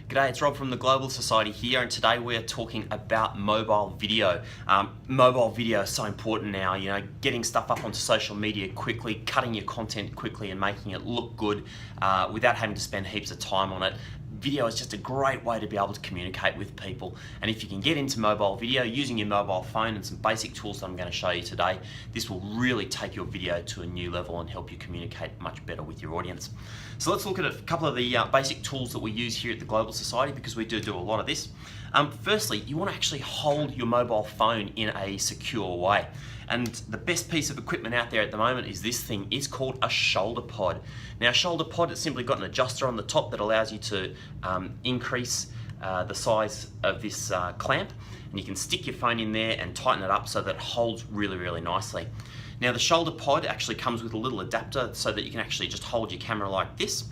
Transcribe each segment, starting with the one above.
G'day, it's Rob from the Global Society here, and today we're talking about mobile video. Mobile video is so important now, you know, getting stuff up onto social media quickly, cutting your content quickly and making it look good without having to spend heaps of time on it. Video is just a great way to be able to communicate with people, and if you can get into mobile video using your mobile phone and some basic tools that I'm going to show you today, this will really take your video to a new level and help you communicate much better with your audience. So let's look at a couple of the basic tools that we use here at the Global Society, because we do a lot of this. Firstly, you want to actually hold your mobile phone in a secure way. And the best piece of equipment out there at the moment is this thing. It's called a shoulder pod. Now, a shoulder pod, it's simply got an adjuster on the top that allows you to increase the size of this clamp, and you can stick your phone in there and tighten it up so that it holds really nicely. Now, the shoulder pod actually comes with a little adapter so that you can actually just hold your camera like this.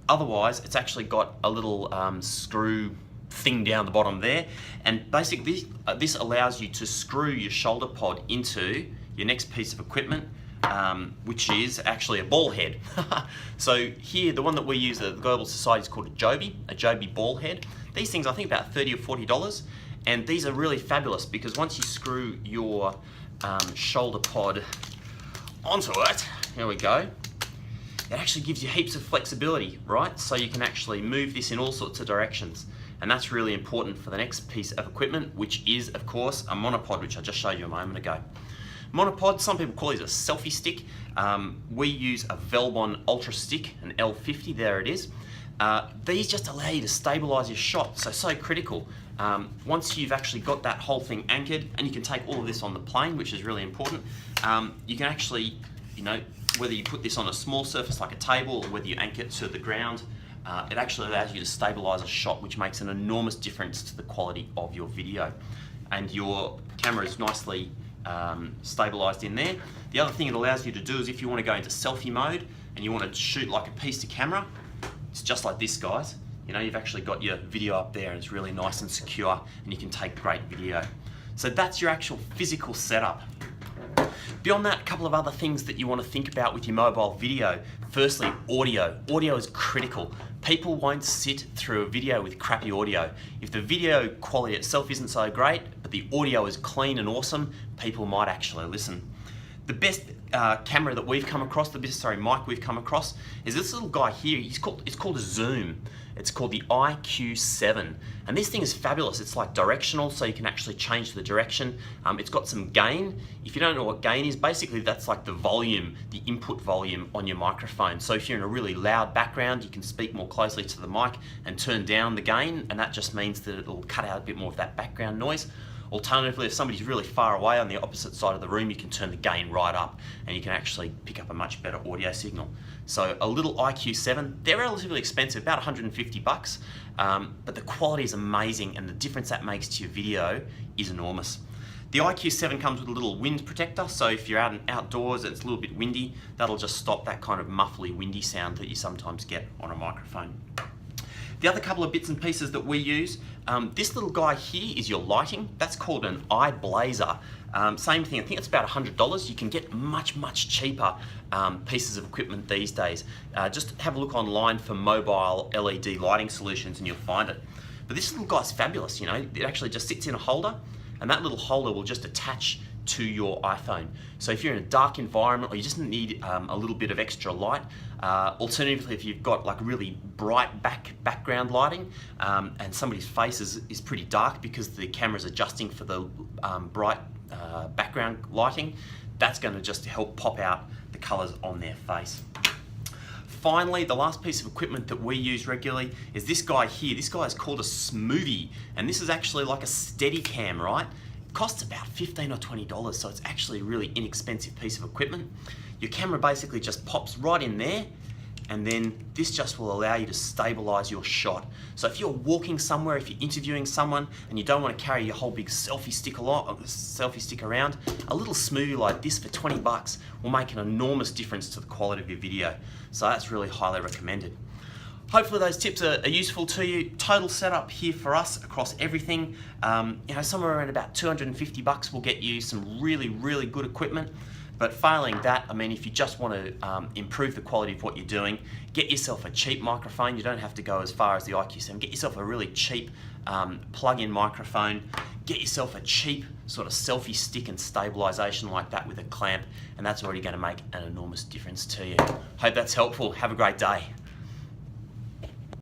Otherwise, it's actually got a little screw thing down the bottom there, and basically this allows you to screw your shoulder pod into your next piece of equipment, which is actually a ball head. So here, the one that we use at the Global Society is called a Joby ball head. These things, I think, about $30 or $40, and these are really fabulous because once you screw your shoulder pod onto it, here we go, it actually gives you heaps of flexibility, right? So you can actually move this in all sorts of directions. And that's really important for the next piece of equipment, which is, of course, a monopod, which I just showed you a moment ago. Monopod, some people call it a selfie stick. We use a Velbon Ultra Stick, an L50, there it is. These just allow you to stabilize your shot, so critical. Once you've actually got that whole thing anchored, and you can take all of this on the plane, which is really important, you can actually, you know, whether you put this on a small surface like a table or whether you anchor it to the ground, it actually allows you to stabilize a shot, which makes an enormous difference to the quality of your video. And your camera is nicely stabilized in there. The other thing it allows you to do is if you want to go into selfie mode and you want to shoot like a piece to camera, it's just like this, guys. You know, you've actually got your video up there and it's really nice and secure, and you can take great video. So that's your actual physical setup. Beyond that, a couple of other things that you want to think about with your mobile video. Firstly, audio. Audio is critical. People won't sit through a video with crappy audio. If the video quality itself isn't so great, but the audio is clean and awesome, people might actually listen. The best camera that we've come across, mic we've come across, is this little guy here. It's called a Zoom. It's called the IQ7, and this thing is fabulous. It's like directional, so you can actually change the direction. It's got some gain. If you don't know what gain is, basically that's like the volume, the input volume on your microphone. So if you're in a really loud background, you can speak more closely to the mic and turn down the gain, and that just means that it'll cut out a bit more of that background noise. Alternatively, if somebody's really far away on the opposite side of the room, you can turn the gain right up and you can actually pick up a much better audio signal. So a little IQ7, they're relatively expensive, about 150 bucks, but the quality is amazing and the difference that makes to your video is enormous. The IQ7 comes with a little wind protector, so if you're outdoors and it's a little bit windy, that'll just stop that kind of muffly, windy sound that you sometimes get on a microphone. The other couple of bits and pieces that we use, this little guy here is your lighting. That's called an eye blazer. Same thing, I think it's about $100. You can get much cheaper pieces of equipment these days. Just have a look online for mobile LED lighting solutions and you'll find it. But this little guy's fabulous, you know. It actually just sits in a holder, and that little holder will just attach to your iPhone. So if you're in a dark environment or you just need a little bit of extra light, alternatively if you've got like really bright background lighting and somebody's face is pretty dark because the camera's adjusting for the bright background lighting, that's going to just help pop out the colors on their face. Finally, the last piece of equipment that we use regularly is this guy here. This guy is called a Smoothie, and this is actually like a steady cam, right? Costs about $15 or $20, so it's actually a really inexpensive piece of equipment. Your camera basically just pops right in there, and then this just will allow you to stabilize your shot. So if you're walking somewhere, if you're interviewing someone and you don't want to carry your whole big selfie stick around, a little Smoothie like this for 20 bucks will make an enormous difference to the quality of your video. So that's really highly recommended. Hopefully those tips are useful to you. Total setup here for us across everything. You know, somewhere around about 250 bucks will get you some really good equipment. But failing that, I mean, if you just want to improve the quality of what you're doing, get yourself a cheap microphone. You don't have to go as far as the IQ7. Get yourself a really cheap plug-in microphone. Get yourself a cheap sort of selfie stick and stabilization like that with a clamp, and that's already going to make an enormous difference to you. Hope that's helpful. Have a great day.